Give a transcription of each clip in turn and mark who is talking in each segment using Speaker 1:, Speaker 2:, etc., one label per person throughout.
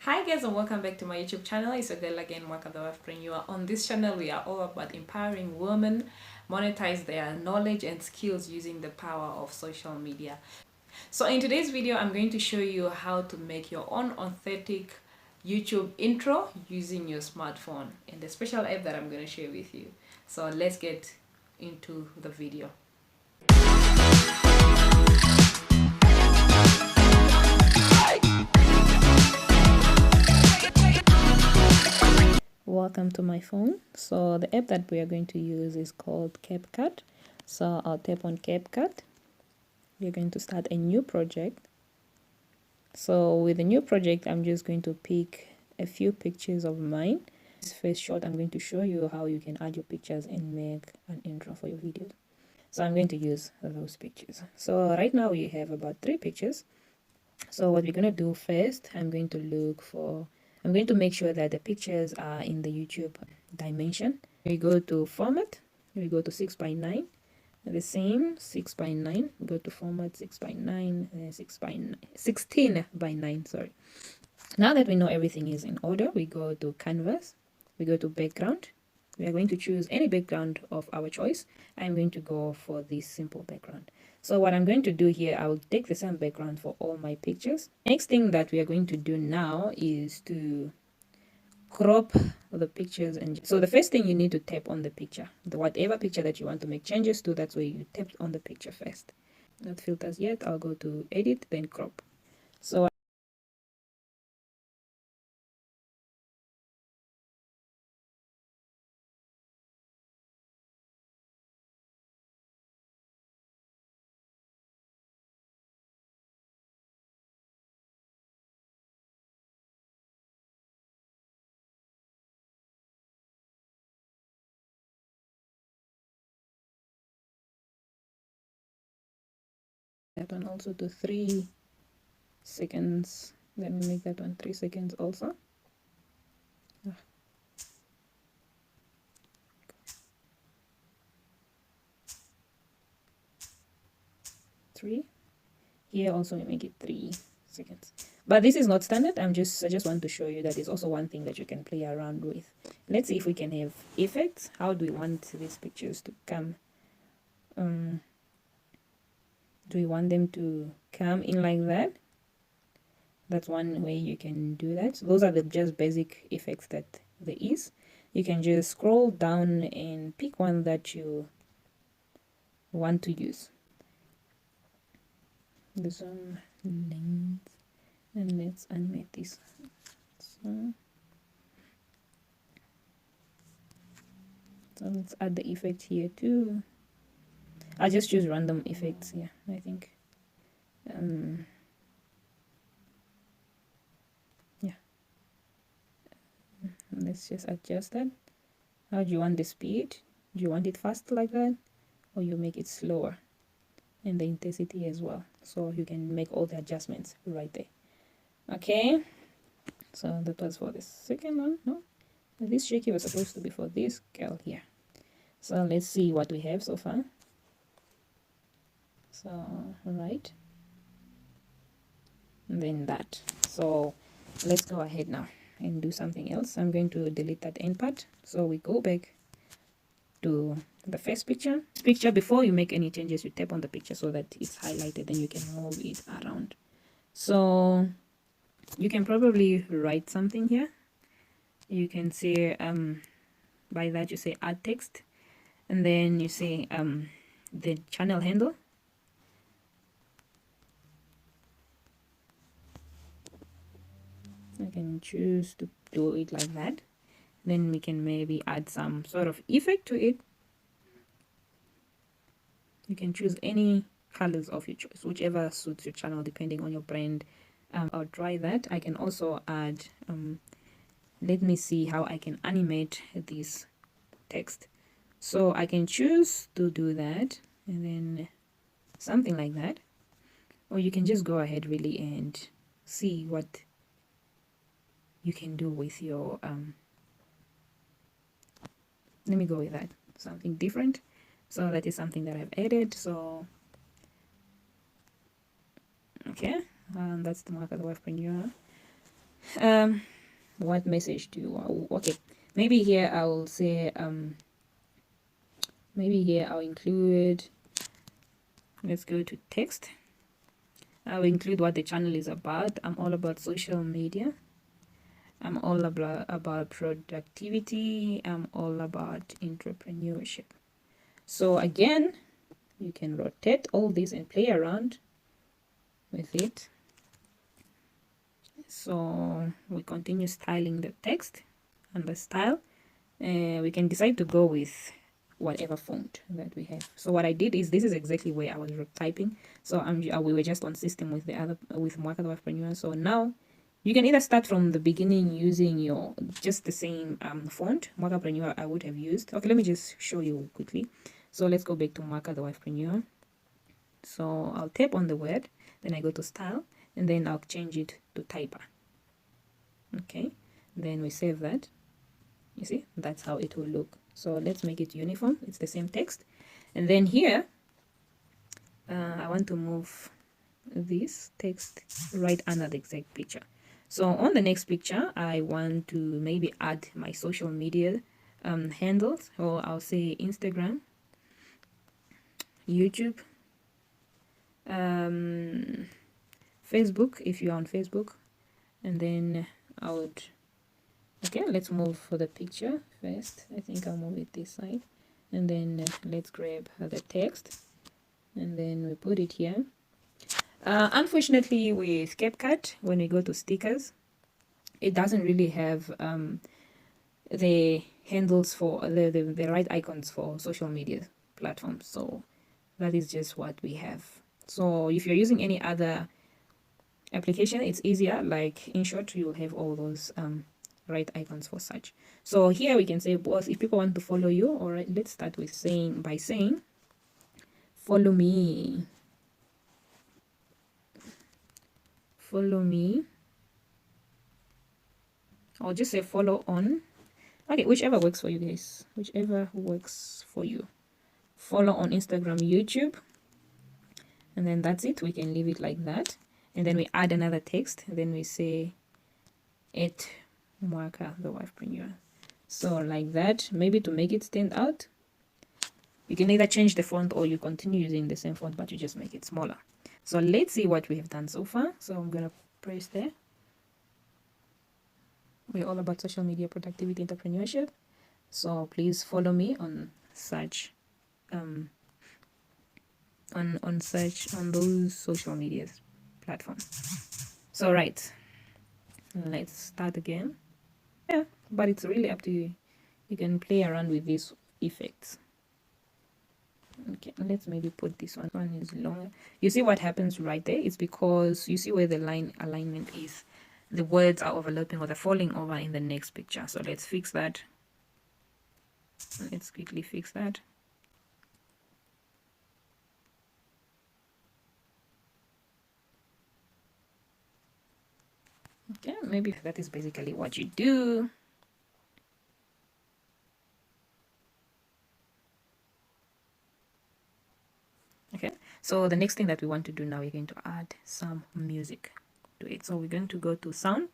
Speaker 1: Hi guys, and welcome back to my YouTube channel. It's your girl again, Boya by-M1. On this channel we are all about empowering women monetize their knowledge and skills using the power of social media. So in today's video I'm going to show you how to make your own authentic YouTube intro using your smartphone and the special app that I'm going to share with you. So let's get into the video. Welcome to my phone. So the app that we are going to use is called CapCut. So I'll tap on CapCut. We're going to start a new project. So with a new project, I'm just going to pick a few pictures of mine. This first shot, I'm going to show you how you can add your pictures and make an intro for your video. So I'm going to use those pictures. So right now we have about 3 pictures. So what we're going to do first, I'm going to make sure that the pictures are in the YouTube dimension. We go to format, we go to 6x9, the same 6x9, go to format 6x9, 16x9, sorry. Now that we know everything is in order, we go to canvas, we go to background. We are going to choose any background of our choice. I'm going to go for this simple background. So what I'm going to do here, I will take the same background for all my pictures. Next thing that we are going to do now is to crop the pictures. And so the first thing, you need to tap on the picture, whatever picture that you want to make changes to. That's where you tap on the picture first. Not filters yet. I'll go to edit, then crop. So that one also to 3 seconds. Let me make that one 3 seconds also. 3. Here also we make it 3 seconds. But this is not standard. I just want to show you that it's also one thing that you can play around with. Let's see if we can have effects. How do we want these pictures to come? Do we want them to come in like that? That's one way you can do that. So those are the just basic effects that there is. You can just scroll down and pick one that you want to use. This one, length, and let's animate this. So let's add the effect here too. I'll just choose random effects here, I think. Yeah. Let's just adjust that. How do you want the speed? Do you want it fast like that? Or you make it slower? And the intensity as well. So you can make all the adjustments right there. Okay. So that was for the second one. No? This shaky was supposed to be for this girl here. So let's see what we have so far. So, right. And then that. So let's go ahead now and do something else. I'm going to delete that end part. So we go back to the first picture. Before you make any changes, you tap on the picture so that it's highlighted and you can move it around. So you can probably write something here. You can say by that you say add text, and then you say the channel handle. I can choose to do it like that. Then we can maybe add some sort of effect to it. You can choose any colors of your choice, whichever suits your channel depending on your brand. I'll try that. I can also add let me see how I can animate this text. So I can choose to do that and then something like that, or you can just go ahead really and see what you can do with your let me go with that, something different. So that is something that I've added. So okay, that's the mark of the web printer. What message do you want? Okay, maybe here I will say maybe here I'll include, let's go to text. I'll include what the channel is about. I'm all about social media. I'm all about productivity. I'm all about entrepreneurship. So again, you can rotate all this and play around with it. So we continue styling the text and the style. We can decide to go with whatever font that we have. So what I did is, this is exactly where I was typing. So we were just on system with the other, with Mwaka the Wifepreneur. So now you can either start from the beginning using your just the same font Mwakapreneur I would have used. Okay, let me just show you quickly. So let's go back to Mwaka the Wifepreneur. So I'll tap on the word, then I go to style, and then I'll change it to typer. Okay, then we save that. You see, that's how it will look. So let's make it uniform. It's the same text. And then here, I want to move this text right under the exact picture. So on the next picture, I want to maybe add my social media handles, or I'll say Instagram, YouTube, Facebook, if you're on Facebook. And then I would, okay, let's move for the picture first. I think I'll move it this side, and then let's grab the text, and then we put it here. Unfortunately, with CapCut, when we go to stickers, it doesn't really have the handles for the right icons for social media platforms. So that is just what we have. So if you're using any other application, it's easier, like inShort, you'll have all those right icons for such. So here we can say both. If people want to follow you, all right, let's start with saying follow me, follow me. I'll just say follow on. Okay, whichever works for you guys, whichever works for you. Follow on Instagram, YouTube, and then that's it. We can leave it like that, and then we add another text, and then we say at Mwaka the Wifepreneur. So like that, maybe to make it stand out, you can either change the font or you continue using the same font, but you just make it smaller. So let's see what we have done so far. So I'm gonna press there. We're all about social media productivity, entrepreneurship. So please follow me on such on those social media platforms. So right, let's start again. Yeah, but it's really up to you. You can play around with these effects. Okay, let's maybe put this one is longer. You see what happens right there? It's because you see where the line alignment is. The words are overlapping or they're falling over in the next picture. So let's fix that. Let's quickly fix that. Okay, maybe that is basically what you do. Okay, so the next thing that we want to do now, we're going to add some music to it. So we're going to go to sounds.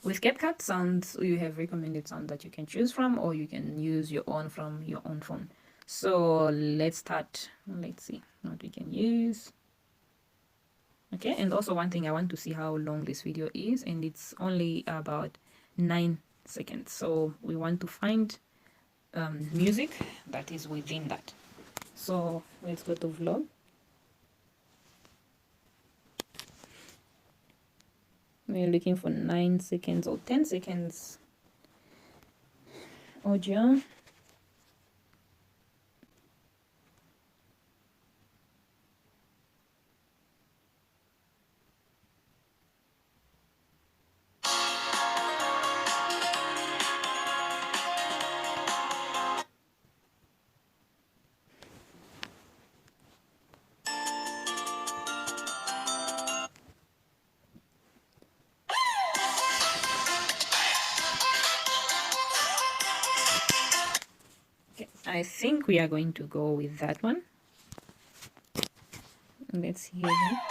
Speaker 1: With CapCut sounds, you have recommended sound that you can choose from, or you can use your own from your own phone. So let's start. Let's see what we can use. Okay, and also one thing, I want to see how long this video is, and it's only about 9 seconds. So we want to find music that is within that. So let's go to vlog. We're looking for 9 seconds or 10 seconds audio. Okay, I think we are going to go with that one. Let's hear that.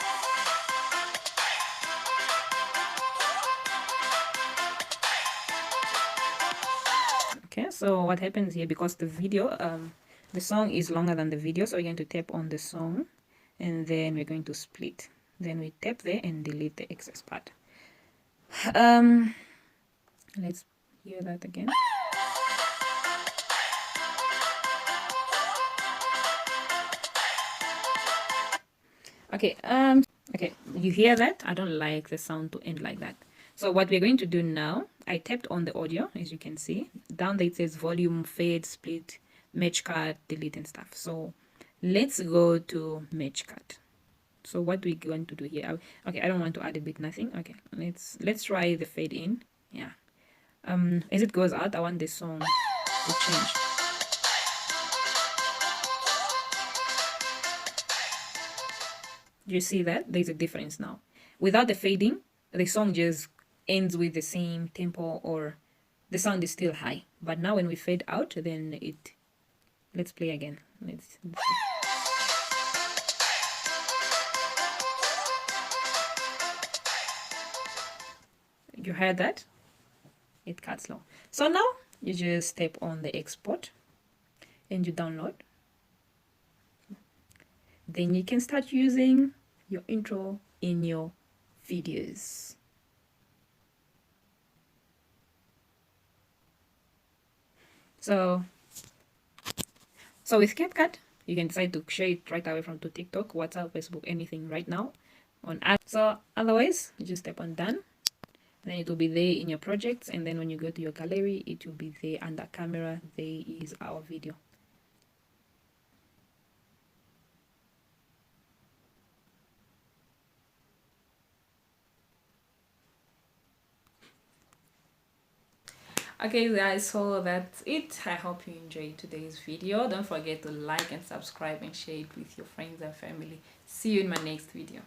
Speaker 1: Okay, so what happens here, because the video the song is longer than the video, so we're going to tap on the song and then we're going to split, then we tap there and delete the excess part. Let's hear that again. Okay, okay, you hear that? I don't like the sound to end like that. So what we're going to do now, I tapped on the audio, as you can see. Down there it says volume, fade, split, match cut, delete and stuff. So let's go to match cut. So what we're going to do here, okay, I don't want to add a bit nothing. Okay, let's try the fade in. Yeah. As it goes out, I want this song to change. You see that there's a difference now. Without the fading, the song just ends with the same tempo, or the sound is still high. But now when we fade out, then let's play again. Let's you heard that? It cuts low. So now you just tap on the export and you download. Then you can start using your intro in your videos. So with CapCut, you can decide to share it right away from to TikTok, WhatsApp, Facebook, anything right now on app. So otherwise, you just tap on done. Then it will be there in your projects, and then when you go to your gallery, it will be there under camera. There is our video. Okay guys, so that's it. I hope you enjoyed today's video. Don't forget to like and subscribe and share it with your friends and family. See you in my next video.